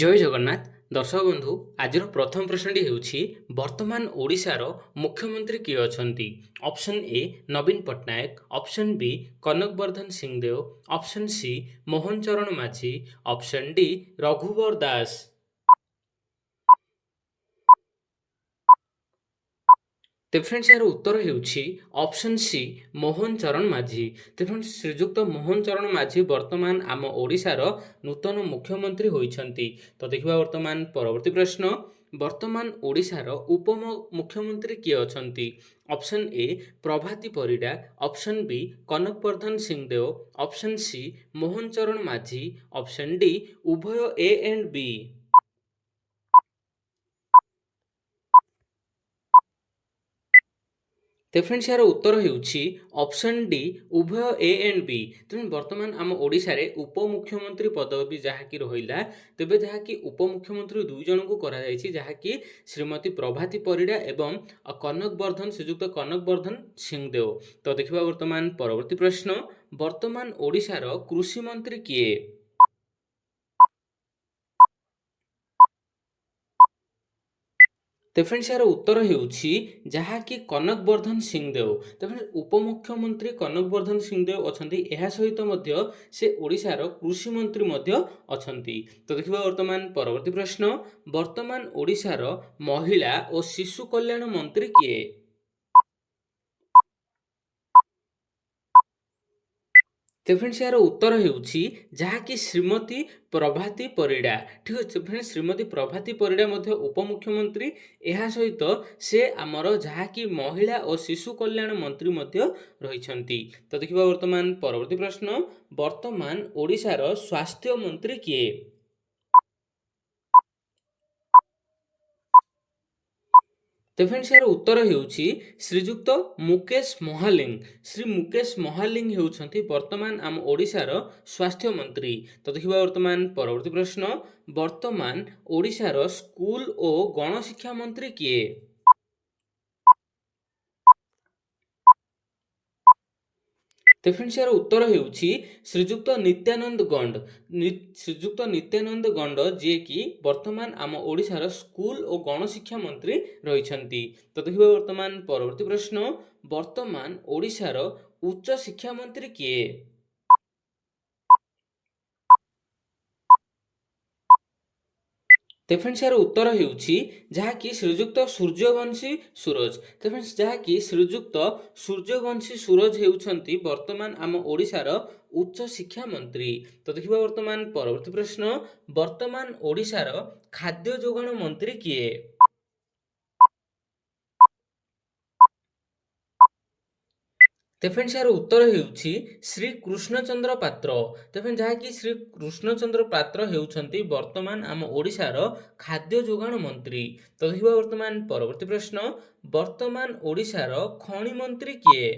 ଜୟ ଜଗନ୍ନାଥ ଦର୍ଶକ ବନ୍ଧୁ ଆଜିର ପ୍ରଥମ ପ୍ରଶ୍ନଟି ହେଉଛି ବର୍ତ୍ତମାନ ଓଡ଼ିଶାର ମୁଖ୍ୟମନ୍ତ୍ରୀ କିଏ ଅଛନ୍ତି? ଅପସନ୍ ଏ ନବୀନ Patnaik, option B Kanakvardhan Singhdeo, option C Mohan Charan Majhi, option D Raghubar Das. ତ ଫ୍ରେଣ୍ଡସ୍ ଏହାର ଉତ୍ତର ହେଉଛି ଅପସନ୍ ସି ମୋହନ ଚରଣ ମାଝୀ। ତ ଫ୍ରେଣ୍ଡସ୍ ଶ୍ରୀଯୁକ୍ତ ମୋହନ ଚରଣ ମାଝୀ ବର୍ତ୍ତମାନ ଆମ ଓଡ଼ିଶାର ନୂତନ ମୁଖ୍ୟମନ୍ତ୍ରୀ ହୋଇଛନ୍ତି। ତ ଦେଖିବା ବର୍ତ୍ତମାନ ପରବର୍ତ୍ତୀ ପ୍ରଶ୍ନ, ବର୍ତ୍ତମାନ ଓଡ଼ିଶାର ଉପମୁଖ୍ୟମନ୍ତ୍ରୀ କିଏ ଅଛନ୍ତି? ଅପସନ୍ ଏ Prabhati Parida, option B Kanakvardhan Singhdeo, option C Mohan Charan Majhi, option D ଉଭୟ ଏ ଆଣ୍ଡ ବି। ତ ଫ୍ରେଣ୍ଡସ୍ ଏହାର ଉତ୍ତର ହେଉଛି ଅପସନ୍ ଡି ଉଭୟ ଏ ଆଣ୍ଡ ବି। ତେଣୁ ବର୍ତ୍ତମାନ ଆମ ଓଡ଼ିଶାରେ ଉପମୁଖ୍ୟମନ୍ତ୍ରୀ ପଦବୀ ଯାହାକି ରହିଲା, ତେବେ ଯାହାକି ଉପମୁଖ୍ୟମନ୍ତ୍ରୀ ଦୁଇ ଜଣଙ୍କୁ କରାଯାଇଛି, ଯାହାକି ଶ୍ରୀମତୀ ପ୍ରଭାତୀ ପରିଡ଼ା ଏବଂ ଶ୍ରୀଯୁକ୍ତ କନକବର୍ଦ୍ଧନ ସିଂଦେଓ। ତ ଦେଖିବା ବର୍ତ୍ତମାନ ପରବର୍ତ୍ତୀ ପ୍ରଶ୍ନ, ବର୍ତ୍ତମାନ ଓଡ଼ିଶାର କୃଷିମନ୍ତ୍ରୀ କିଏ? ତ ଫ୍ରେଣ୍ଡସ୍ ଏହାର ଉତ୍ତର ହେଉଛି ଯାହାକି କନକବର୍ଦ୍ଧନ ସିଂଦେଓ। ତ ଫ୍ରେଣ୍ଡସ୍ ଉପମୁଖ୍ୟମନ୍ତ୍ରୀ କନକବର୍ଦ୍ଧନ ସିଂଦେଓ ଅଛନ୍ତି, ଏହା ସହିତ ମଧ୍ୟ ସେ ଓଡ଼ିଶାର କୃଷିମନ୍ତ୍ରୀ ମଧ୍ୟ ଅଛନ୍ତି। ତ ଦେଖିବା ବର୍ତ୍ତମାନ ପରବର୍ତ୍ତୀ ପ୍ରଶ୍ନ, ବର୍ତ୍ତମାନ ଓଡ଼ିଶାର ମହିଳା ଓ ଶିଶୁ କଲ୍ୟାଣ ମନ୍ତ୍ରୀ କିଏ? ତ ଫ୍ରେଣ୍ଡସ୍ ଏହାର ଉତ୍ତର ହେଉଛି ଯାହାକି ଶ୍ରୀମତୀ ପ୍ରଭାତୀ ପରିଡ଼ା। ଠିକ୍ ଅଛି ଫ୍ରେଣ୍ଡସ୍, ଶ୍ରୀମତୀ ପ୍ରଭାତୀ ପରିଡ଼ା ମଧ୍ୟ ଉପମୁଖ୍ୟମନ୍ତ୍ରୀ, ଏହା ସହିତ ସେ ଆମର ଯାହାକି ମହିଳା ଓ ଶିଶୁ କଲ୍ୟାଣ ମନ୍ତ୍ରୀ ମଧ୍ୟ ରହିଛନ୍ତି। ତ ଦେଖିବା ବର୍ତ୍ତମାନ ପରବର୍ତ୍ତୀ ପ୍ରଶ୍ନ, ବର୍ତ୍ତମାନ ଓଡ଼ିଶାର ସ୍ୱାସ୍ଥ୍ୟ ମନ୍ତ୍ରୀ କିଏ? ତ ଫ୍ରେଣ୍ଡସ୍ ଏହାର ଉତ୍ତର ହେଉଛି ଶ୍ରୀଯୁକ୍ତ ମୁକେଶ ମହାଲିଙ୍ଗ। ଶ୍ରୀ ମୁକେଶ ମହାଲିଙ୍ଗ ହେଉଛନ୍ତି ବର୍ତ୍ତମାନ ଆମ ଓଡ଼ିଶାର ସ୍ୱାସ୍ଥ୍ୟ ମନ୍ତ୍ରୀ। ତ ଦେଖିବା ବର୍ତ୍ତମାନ ପରବର୍ତ୍ତୀ ପ୍ରଶ୍ନ, ବର୍ତ୍ତମାନ ଓଡ଼ିଶାର ସ୍କୁଲ ଓ ଗଣଶିକ୍ଷା ମନ୍ତ୍ରୀ କିଏ? ତ ଫ୍ରେଣ୍ଡସ୍ ଏହାର ଉତ୍ତର ହେଉଛି ଶ୍ରୀଯୁକ୍ତ ନିତ୍ୟାନନ୍ଦ ଗଣ୍ଡ। ଶ୍ରୀଯୁକ୍ତ ନିତ୍ୟାନନ୍ଦ ଗଣ୍ଡ, ଯିଏକି ବର୍ତ୍ତମାନ ଆମ ଓଡ଼ିଶାର ସ୍କୁଲ ଓ ଗଣଶିକ୍ଷା ମନ୍ତ୍ରୀ ରହିଛନ୍ତି। ତ ଦେଖିବା ବର୍ତ୍ତମାନ ପରବର୍ତ୍ତୀ ପ୍ରଶ୍ନ, ବର୍ତ୍ତମାନ ଓଡ଼ିଶାର ଉଚ୍ଚ ଶିକ୍ଷା ମନ୍ତ୍ରୀ କିଏ? ତ ଫ୍ରେଣ୍ଡସ୍ ଏହାର ଉତ୍ତର ହେଉଛି ଯାହାକି ଶ୍ରୀଯୁକ୍ତ ସୂର୍ଯ୍ୟବଂଶୀ ସୁରଜ। ତ ଫ୍ରେଣ୍ଡସ୍ ଯାହାକି ଶ୍ରୀଯୁକ୍ତ ସୂର୍ଯ୍ୟବଂଶୀ ସୁରଜ ହେଉଛନ୍ତି ବର୍ତ୍ତମାନ ଆମ ଓଡ଼ିଶାର ଉଚ୍ଚ ଶିକ୍ଷା ମନ୍ତ୍ରୀ। ତ ଦେଖିବା ବର୍ତ୍ତମାନ ପରବର୍ତ୍ତୀ ପ୍ରଶ୍ନ, ବର୍ତ୍ତମାନ ଓଡ଼ିଶାର ଖାଦ୍ୟ ଯୋଗାଣ ମନ୍ତ୍ରୀ କିଏ? ତ ଫ୍ରେଣ୍ଡସ୍ ଏହାର ଉତ୍ତର ହେଉଛି ଶ୍ରୀ କୃଷ୍ଣଚନ୍ଦ୍ର ପାତ୍ର। ତ ଫ୍ରେଣ୍ଡସ୍ ଯାହାକି ଶ୍ରୀ କୃଷ୍ଣଚନ୍ଦ୍ର ପାତ୍ର ହେଉଛନ୍ତି ବର୍ତ୍ତମାନ ଆମ ଓଡ଼ିଶାର ଖାଦ୍ୟ ଯୋଗାଣ ମନ୍ତ୍ରୀ। ତ ଦେଖିବା ବର୍ତ୍ତମାନ ପରବର୍ତ୍ତୀ ପ୍ରଶ୍ନ, ବର୍ତ୍ତମାନ ଓଡ଼ିଶାର ଖଣି ମନ୍ତ୍ରୀ କିଏ?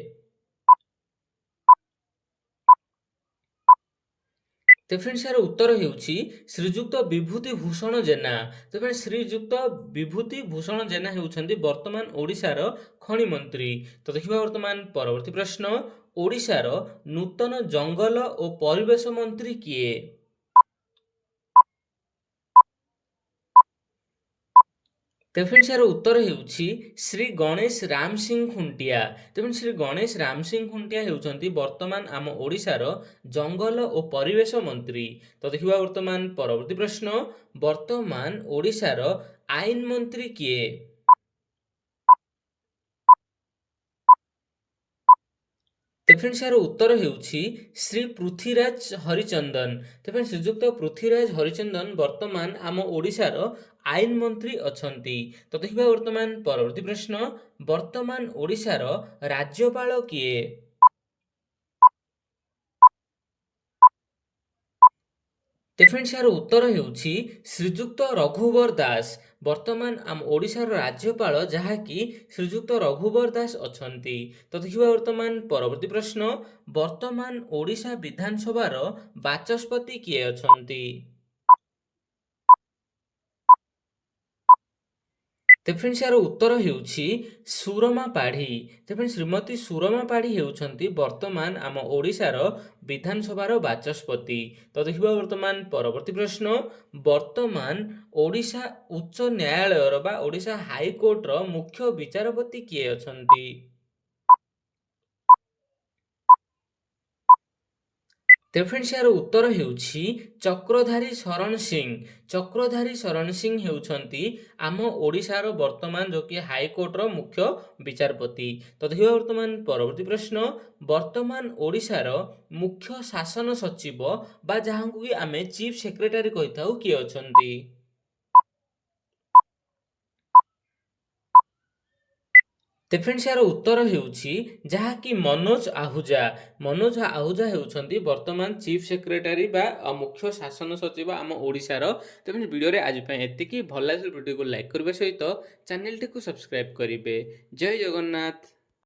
ତ ଫ୍ରେଣ୍ଡସ୍ ଏହାର ଉତ୍ତର ହେଉଛି ଶ୍ରୀଯୁକ୍ତ ବିଭୂତି ଭୂଷଣ ଜେନା। ତ ଫ୍ରେଣ୍ଡସ୍ ଶ୍ରୀଯୁକ୍ତ ବିଭୂତି ଭୂଷଣ ଜେନା ହେଉଛନ୍ତି ବର୍ତ୍ତମାନ ଓଡ଼ିଶାର ଖଣି ମନ୍ତ୍ରୀ। ତ ଦେଖିବା ବର୍ତ୍ତମାନ ପରବର୍ତ୍ତୀ ପ୍ରଶ୍ନ, ଓଡ଼ିଶାର ନୂତନ ଜଙ୍ଗଲ ଓ ପରିବେଶ ମନ୍ତ୍ରୀ କିଏ? ତ ଫ୍ରେଣ୍ଡସ୍ ଏହାର ଉତ୍ତର ହେଉଛି ଶ୍ରୀ ଗଣେଶ ରାମ ସିଂ ଖୁଣ୍ଟିଆ। ତେଣୁ ଶ୍ରୀ ଗଣେଶ ରାମ ସିଂ ଖୁଣ୍ଟିଆ ହେଉଛନ୍ତି ବର୍ତ୍ତମାନ ଆମ ଓଡ଼ିଶାର ଜଙ୍ଗଲ ଓ ପରିବେଶ ମନ୍ତ୍ରୀ। ତ ଦେଖିବା ବର୍ତ୍ତମାନ ପରବର୍ତ୍ତୀ ପ୍ରଶ୍ନ, ବର୍ତ୍ତମାନ ଓଡ଼ିଶାର ଆଇନ ମନ୍ତ୍ରୀ କିଏ? ତ ଫ୍ରେଣ୍ଡସ୍ ଏହାର ଉତ୍ତର ହେଉଛି ଶ୍ରୀ ପୃଥ୍ୱୀରାଜ ହରିଚନ୍ଦନ। ତ ଫ୍ରେଣ୍ଡସ୍ ଶ୍ରୀଯୁକ୍ତ ପୃଥ୍ୱୀରାଜ ହରିଚନ୍ଦନ ବର୍ତ୍ତମାନ ଆମ ଓଡ଼ିଶାର ଆଇନ ମନ୍ତ୍ରୀ ଅଛନ୍ତି। ତ ଦେଖିବା ବର୍ତ୍ତମାନ ପରବର୍ତ୍ତୀ ପ୍ରଶ୍ନ, ବର୍ତ୍ତମାନ ଓଡ଼ିଶାର ରାଜ୍ୟପାଳ କିଏ? ତ ଫ୍ରେଣ୍ଡସ୍ ଏହାର ଉତ୍ତର ହେଉଛି ଶ୍ରୀଯୁକ୍ତ ରଘୁବର ଦାସ। ବର୍ତ୍ତମାନ ଆମ ଓଡ଼ିଶାର ରାଜ୍ୟପାଳ ଯାହାକି ଶ୍ରୀଯୁକ୍ତ ରଘୁବର ଦାସ ଅଛନ୍ତି। ତ ଦେଖିବା ବର୍ତ୍ତମାନ ପରବର୍ତ୍ତୀ ପ୍ରଶ୍ନ, ବର୍ତ୍ତମାନ ଓଡ଼ିଶା ବିଧାନସଭାର ବାଚସ୍ପତି କିଏ ଅଛନ୍ତି? ତେବେ ଫ୍ରେଣ୍ଡସ୍ ଏହାର ଉତ୍ତର ହେଉଛି ସୁରମା ପାଢ଼ୀ। ତେବେ ଫ୍ରେଣ୍ଡସ୍ ଶ୍ରୀମତୀ ସୁରମା ପାଢ଼ୀ ହେଉଛନ୍ତି ବର୍ତ୍ତମାନ ଆମ ଓଡ଼ିଶାର ବିଧାନସଭାର ବାଚସ୍ପତି। ତ ଦେଖିବା ବର୍ତ୍ତମାନ ପରବର୍ତ୍ତୀ ପ୍ରଶ୍ନ, ବର୍ତ୍ତମାନ ଓଡ଼ିଶା ଉଚ୍ଚ ନ୍ୟାୟାଳୟର ବା ଓଡ଼ିଶା ହାଇକୋର୍ଟର ମୁଖ୍ୟ ବିଚାରପତି କିଏ ଅଛନ୍ତି? ତେବେ ଫ୍ରେଣ୍ଡସ୍ ଏହାର ଉତ୍ତର ହେଉଛି ଚକ୍ରଧାରୀ ଶରଣ ସିଂ। ଚକ୍ରଧାରୀ ଶରଣ ସିଂ ହେଉଛନ୍ତି ଆମ ଓଡ଼ିଶାର ବର୍ତ୍ତମାନ ଯୋଉ କି ହାଇକୋର୍ଟର ମୁଖ୍ୟ ବିଚାରପତି। ତ ଦେଖିବା ବର୍ତ୍ତମାନ ପରବର୍ତ୍ତୀ ପ୍ରଶ୍ନ, ବର୍ତ୍ତମାନ ଓଡ଼ିଶାର ମୁଖ୍ୟ ଶାସନ ସଚିବ ବା ଯାହାକୁ କି ଆମେ ଚିଫ୍ ସେକ୍ରେଟାରୀ କହିଥାଉ କିଏ ଅଛନ୍ତି? ତେବେ ଫ୍ରେଣ୍ଡସ୍ ଏହାର ଉତ୍ତର ହେଉଛି ଯାହାକି ମନୋଜ ଆହୁଜା। ମନୋଜ ଆହୁଜା ହେଉଛନ୍ତି ବର୍ତ୍ତମାନ ଚିଫ୍ ସେକ୍ରେଟାରୀ ବା ମୁଖ୍ୟ ଶାସନ ସଚିବ ଆମ ଓଡ଼ିଶାର। ତେବେ ଭିଡ଼ିଓରେ ଆଜି ପାଇଁ ଏତିକି। ଭଲ ଲାଗିଲେ ଭିଡ଼ିଓକୁ ଲାଇକ୍ କରିବା ସହିତ ଚ୍ୟାନେଲଟିକୁ ସବସ୍କ୍ରାଇବ୍ କରିବେ। ଜୟ ଜଗନ୍ନାଥ।